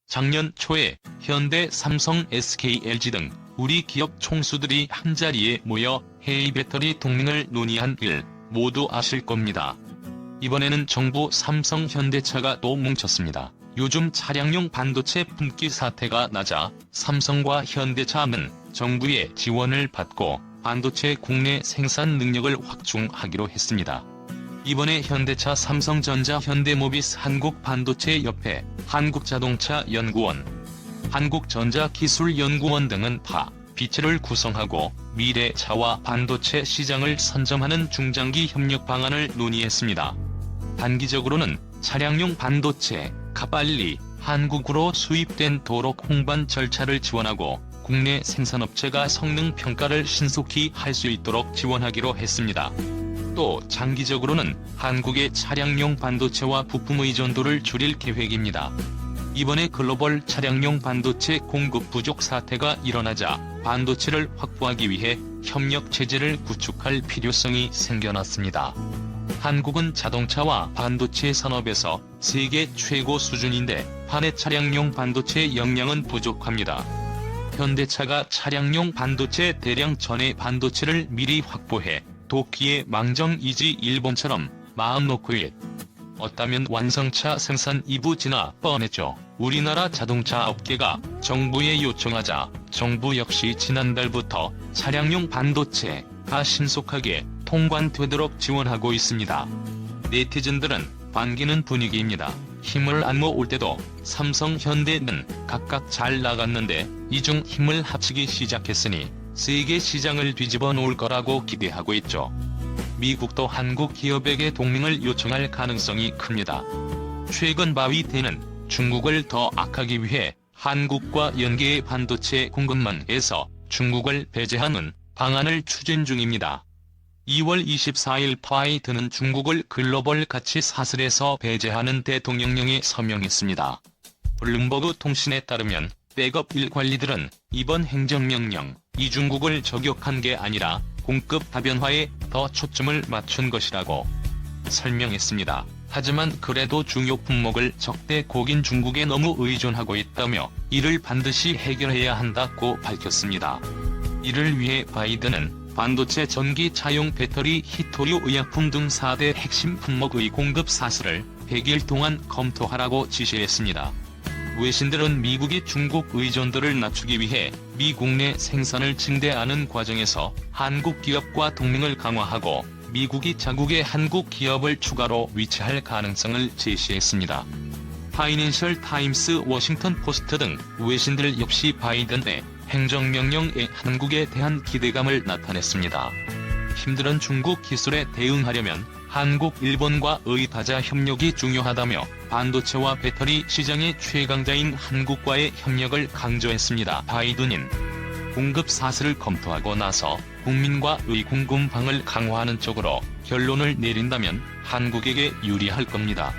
작년 초에 현대, 삼성, SK, LG 등 우리 기업 총수들이 한자리에 모여 해외 배터리 동맹을 논의한 일 모두 아실 겁니다. 이번에는 정부, 삼성, 현대차가 또 뭉쳤습니다. 요즘 차량용 반도체 품귀 사태가 나자 삼성과 현대차는 정부의 지원을 받고 반도체 국내 생산 능력을 확충하기로 했습니다. 이번에 현대차, 삼성전자, 현대모비스, 한국반도체협회, 한국자동차연구원, 한국전자기술연구원 등은 비체를 구성하고 미래차와 반도체 시장을 선점하는 중장기 협력 방안을 논의했습니다. 단기적으로는 차량용 반도체가 빨리 한국으로 수입되도록 홍반 절차를 지원하고 국내 생산업체가 성능 평가를 신속히 할 수 있도록 지원하기로 했습니다. 또 장기적으로는 한국의 차량용 반도체와 부품 의존도를 줄일 계획입니다. 이번에 글로벌 차량용 반도체 공급 부족 사태가 일어나자 반도체를 확보하기 위해 협력 체제를 구축할 필요성이 생겨났습니다. 한국은 자동차와 반도체 산업에서 세계 최고 수준인데 반의 차량용 반도체 역량은 부족합니다. 현대차가 차량용 반도체 대량 전해 반도체를 미리 확보해 도끼의 망정이지 일본처럼 마음 놓고 있었다면 완성차 생산 2부 지나 뻔했죠. 우리나라 자동차 업계가 정부에 요청하자 정부 역시 지난달부터 차량용 반도체가 신속하게 통관되도록 지원하고 있습니다. 네티즌들은 반기는 분위기입니다. 힘을 안 모을 때도 삼성, 현대는 각각 잘 나갔는데 이중 힘을 합치기 시작했으니 세계 시장을 뒤집어 놓을 거라고 기대하고 있죠. 미국도 한국 기업에게 동맹을 요청할 가능성이 큽니다. 최근 바위대는 중국을 더 악하기 위해 한국과 연계의 반도체 공급망에서 중국을 배제하는 방안을 추진 중입니다. 2월 24일 바이든은 중국을 글로벌 가치 사슬에서 배제하는 대통령령에 서명했습니다. 블룸버그 통신에 따르면 백업 1 관리들은 이번 행정명령 중국을 저격한 게 아니라 공급 다변화에 더 초점을 맞춘 것이라고 설명했습니다. 하지만 그래도 중요 품목을 적대 국인 중국에 너무 의존하고 있다며 이를 반드시 해결해야 한다고 밝혔습니다. 이를 위해 바이든은 반도체, 전기차용 배터리, 히토류, 의약품 등 4대 핵심 품목의 공급 사슬을 100일 동안 검토하라고 지시했습니다. 외신들은 미국이 중국 의존도를 낮추기 위해 미국 내 생산을 증대하는 과정에서 한국 기업과 동맹을 강화하고 미국이 자국의 한국 기업을 추가로 위치할 가능성을 제시했습니다. 파이낸셜 타임스, 워싱턴 포스트 등 외신들 역시 바이든의 행정명령에 한국에 대한 기대감을 나타냈습니다. 힘든 중국 기술에 대응하려면 한국, 일본과의 다자 협력이 중요하다며 반도체와 배터리 시장의 최강자인 한국과의 협력을 강조했습니다. 바이든은 공급 사슬을 검토하고 나서 국민과의 공급망을 강화하는 쪽으로 결론을 내린다면 한국에게 유리할 겁니다.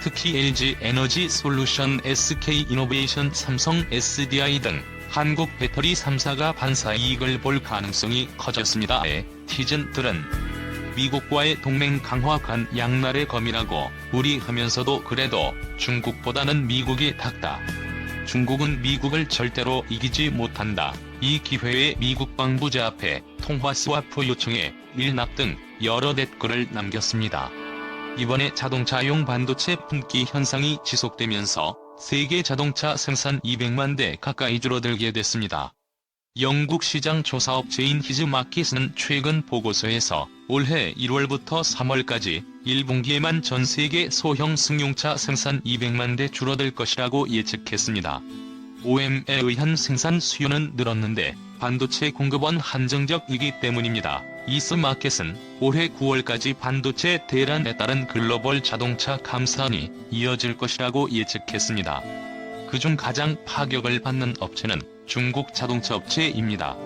특히 LG 에너지 솔루션, SK 이노베이션, 삼성, SDI 등 한국 배터리 3사가 반사 이익을 볼 가능성이 커졌습니다. 네티즌들은 미국과의 동맹 강화간 양날의 검이라고 우리하면서도 그래도 중국보다는 미국이 닿다. 중국은 미국을 절대로 이기지 못한다. 이 기회에 미국 방부제 앞에 통화 스와프 요청에 일납 등 여러 댓글을 남겼습니다. 이번에 자동차용 반도체 품귀 현상이 지속되면서 세계 자동차 생산 200만 대 가까이 줄어들게 됐습니다. 영국 시장 조사업체인 히즈마켓은 최근 보고서에서 올해 1월부터 3월까지 1분기에만 전 세계 소형 승용차 생산 200만 대 줄어들 것이라고 예측했습니다. OEM에 의한 생산 수요는 늘었는데 반도체 공급은 한정적이기 때문입니다. 히즈마켓은 올해 9월까지 반도체 대란에 따른 글로벌 자동차 감산이 이어질 것이라고 예측했습니다. 그중 가장 파격을 받는 업체는 중국 자동차 업체입니다.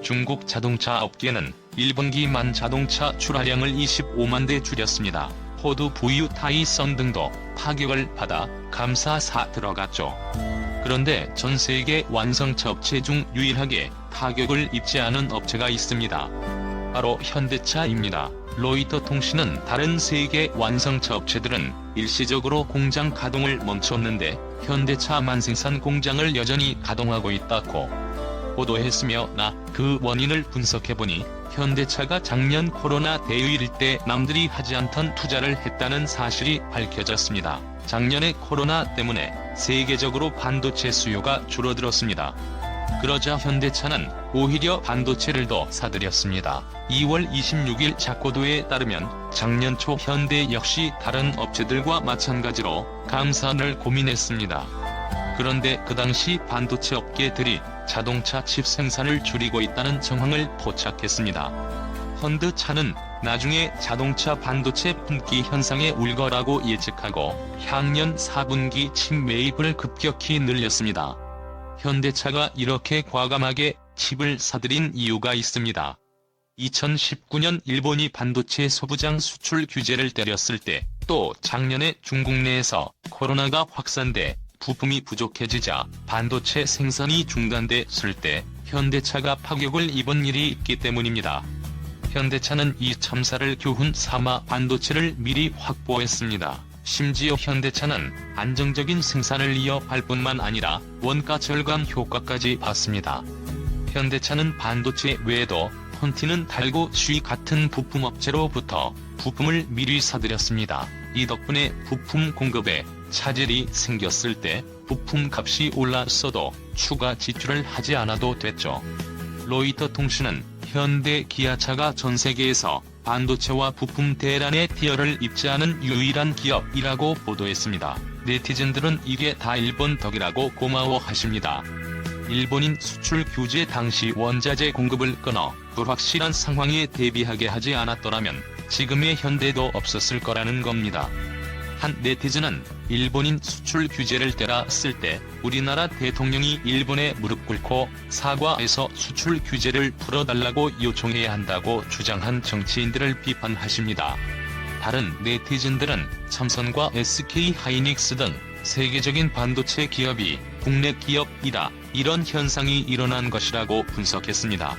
중국 자동차 업계는 1분기만 자동차 출하량을 25만 대 줄였습니다. 포드, VW, 타이슨 등도 파격을 받아 감사사 들어갔죠. 그런데 전 세계 완성차 업체 중 유일하게 타격을 입지 않은 업체가 있습니다. 바로 현대차입니다. 로이터 통신은 다른 세계 완성차 업체들은 일시적으로 공장 가동을 멈췄는데 현대차 만생산 공장을 여전히 가동하고 있다고 보도했으며 그 원인을 분석해보니 현대차가 작년 코로나 대유일 때 남들이 하지 않던 투자를 했다는 사실이 밝혀졌습니다. 작년에 코로나 때문에 세계적으로 반도체 수요가 줄어들었습니다. 그러자 현대차는 오히려 반도체를 더 사들였습니다. 2월 26일 자코도에 따르면 작년 초 현대 역시 다른 업체들과 마찬가지로 감산을 고민했습니다. 그런데 그 당시 반도체 업계들이 자동차 칩 생산을 줄이고 있다는 정황을 포착했습니다. 현대차는 나중에 자동차 반도체 품귀 현상에 올 거라고 예측하고 향년 4분기 칩 매입을 급격히 늘렸습니다. 현대차가 이렇게 과감하게 칩을 사들인 이유가 있습니다. 2019년 일본이 반도체 소부장 수출 규제를 때렸을 때, 또 작년에 중국 내에서 코로나가 확산돼 부품이 부족해지자 반도체 생산이 중단됐을 때 현대차가 파격을 입은 일이 있기 때문입니다. 현대차는 이 참사를 교훈 삼아 반도체를 미리 확보했습니다. 심지어 현대차는 안정적인 생산을 이어갈 뿐만 아니라 원가 절감 효과까지 봤습니다. 현대차는 반도체 외에도 폰티는 달고 쉬 같은 부품업체로부터 부품을 미리 사들였습니다. 이 덕분에 부품 공급에 차질이 생겼을 때 부품 값이 올랐어도 추가 지출을 하지 않아도 됐죠. 로이터 통신은 현대 기아차가 전 세계에서 반도체와 부품 대란의 티어를 입지 않은 유일한 기업이라고 보도했습니다. 네티즌들은 이게 다 일본 덕이라고 고마워하십니다. 일본인 수출 규제 당시 원자재 공급을 끊어 불확실한 상황에 대비하게 하지 않았더라면 지금의 현대도 없었을 거라는 겁니다. 한 네티즌은 일본인 수출 규제를 때렸을 때 우리나라 대통령이 일본에 무릎 꿇고 사과해서 수출 규제를 풀어달라고 요청해야 한다고 주장한 정치인들을 비판하십니다. 다른 네티즌들은 삼성과 SK 하이닉스 등 세계적인 반도체 기업이 국내 기업이라 이런 현상이 일어난 것이라고 분석했습니다.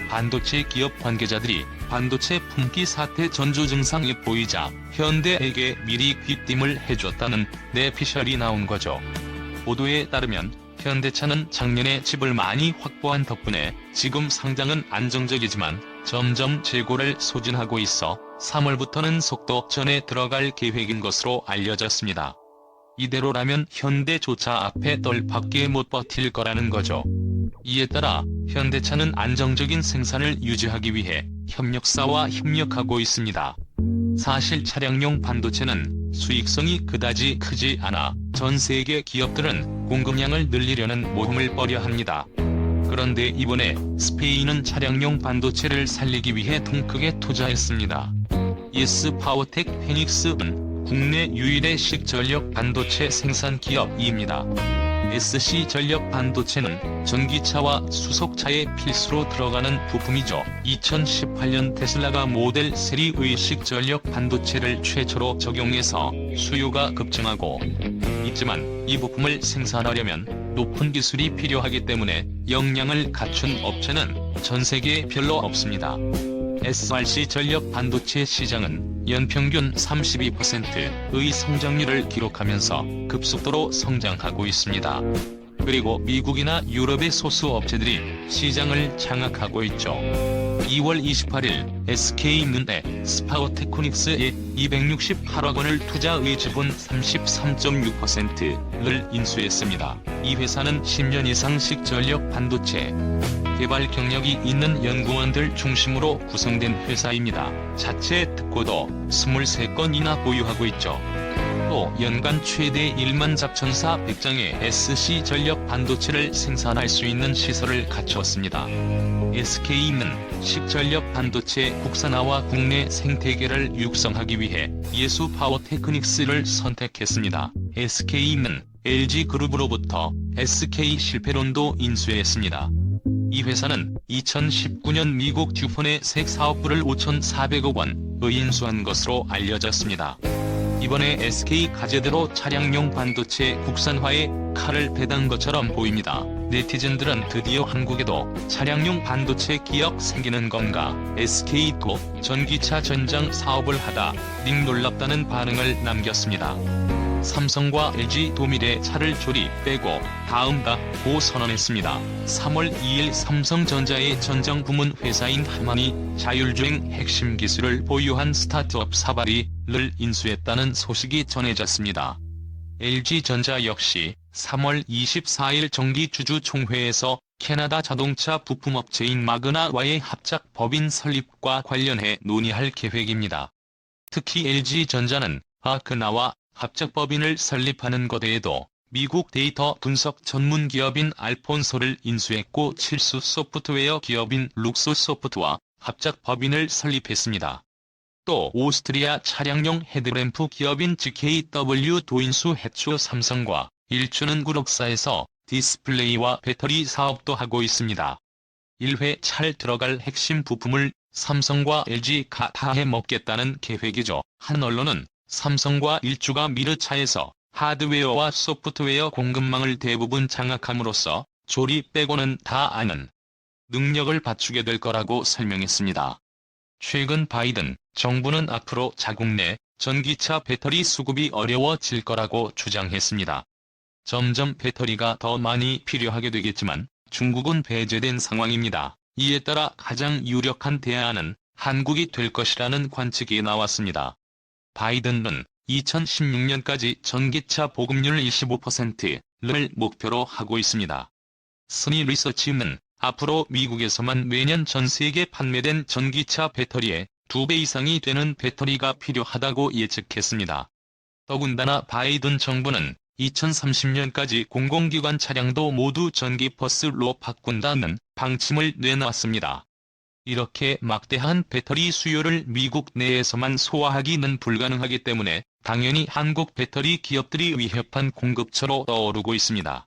반도체 기업 관계자들이 반도체 품귀 사태 전조 증상이 보이자 현대에게 미리 귀띔을 해줬다는 내피셜이 나온 거죠. 보도에 따르면 현대차는 작년에 칩을 많이 확보한 덕분에 지금 상장은 안정적이지만 점점 재고를 소진하고 있어 3월부터는 속도전에 들어갈 계획인 것으로 알려졌습니다. 이대로라면 현대조차 앞에 떨밖에 못 버틸 거라는 거죠. 이에 따라 현대차는 안정적인 생산을 유지하기 위해 협력사와 협력하고 있습니다. 사실 차량용 반도체는 수익성이 그다지 크지 않아 전 세계 기업들은 공급량을 늘리려는 모험을 벌여 합니다. 그런데 이번에 스페인은 차량용 반도체를 살리기 위해 돈 크게 투자했습니다. ES 파워텍 페닉스는 국내 유일의 식전력 반도체 생산 기업입니다. SC전력 반도체는 전기차와 수소차에 필수로 들어가는 부품이죠. 2018년 테슬라가 모델 3의 식전력 반도체를 최초로 적용해서 수요가 급증하고 있지만 이 부품을 생산하려면 높은 기술이 필요하기 때문에 역량을 갖춘 업체는 전 세계에 별로 없습니다. SRC 전력 반도체 시장은 연평균 32%의 성장률을 기록하면서 급속도로 성장하고 있습니다. 그리고 미국이나 유럽의 소수 업체들이 시장을 장악하고 있죠. 2월 28일 SK는에 스파오테크닉스에 268억 원을 투자의 지분 33.6%를 인수했습니다. 이 회사는 10년 이상씩 전력 반도체 개발 경력이 있는 연구원들 중심으로 구성된 회사입니다. 자체 특허도 23건이나 보유하고 있죠. 또 연간 최대 1만 잡천사 100장의 SC 전력 반도체를 생산할 수 있는 시설을 갖추었습니다. SK는 식전력 반도체 국산화와 국내 생태계를 육성하기 위해 예수 파워테크닉스를 선택했습니다. SK는 LG그룹으로부터 SK 실패론도 인수했습니다. 이 회사는 2019년 미국 듀폰의 색 사업부를 5,400억 원의 인수한 것으로 알려졌습니다. 이번에 SK 가제대로 차량용 반도체 국산화에 칼을 대단 것처럼 보입니다. 네티즌들은 드디어 한국에도 차량용 반도체 기업 생기는 건가, SK도 전기차 전장 사업을 하다 링 놀랍다는 반응을 남겼습니다. 삼성과 LG 도밀의 차를 조립 빼고 다음다고 선언했습니다. 3월 2일 삼성전자의 전장 부문 회사인 하만이 자율주행 핵심 기술을 보유한 스타트업 사바리를 인수했다는 소식이 전해졌습니다. LG전자 역시 3월 24일 정기주주총회에서 캐나다 자동차 부품업체인 마그나와의 합작 법인 설립과 관련해 논의할 계획입니다. 특히 LG전자는 마그나와 합작법인을 설립하는 것에도 미국 데이터 분석 전문 기업인 알폰소를 인수했고 칠수 소프트웨어 기업인 룩소소프트와 합작법인을 설립했습니다. 또 오스트리아 차량용 헤드램프 기업인 GKW 도인수 해초 삼성과 일주는 그룹사에서 디스플레이와 배터리 사업도 하고 있습니다. 1회 찰 들어갈 핵심 부품을 삼성과 LG가 다 해먹겠다는 계획이죠. 한 언론은 삼성과 일주가 미르차에서 하드웨어와 소프트웨어 공급망을 대부분 장악함으로써 조립 빼고는 다 아는 능력을 갖추게 될 거라고 설명했습니다. 최근 바이든 정부는 앞으로 자국 내 전기차 배터리 수급이 어려워질 거라고 주장했습니다. 점점 배터리가 더 많이 필요하게 되겠지만 중국은 배제된 상황입니다. 이에 따라 가장 유력한 대안은 한국이 될 것이라는 관측이 나왔습니다. 바이든은 2016년까지 전기차 보급률 25%를 목표로 하고 있습니다. 스니 리서치는 앞으로 미국에서만 매년 전 세계 판매된 전기차 배터리의 2배 이상이 되는 배터리가 필요하다고 예측했습니다. 더군다나 바이든 정부는 2030년까지 공공기관 차량도 모두 전기버스로 바꾼다는 방침을 내놨습니다. 이렇게 막대한 배터리 수요를 미국 내에서만 소화하기는 불가능하기 때문에 당연히 한국 배터리 기업들이 위협한 공급처로 떠오르고 있습니다.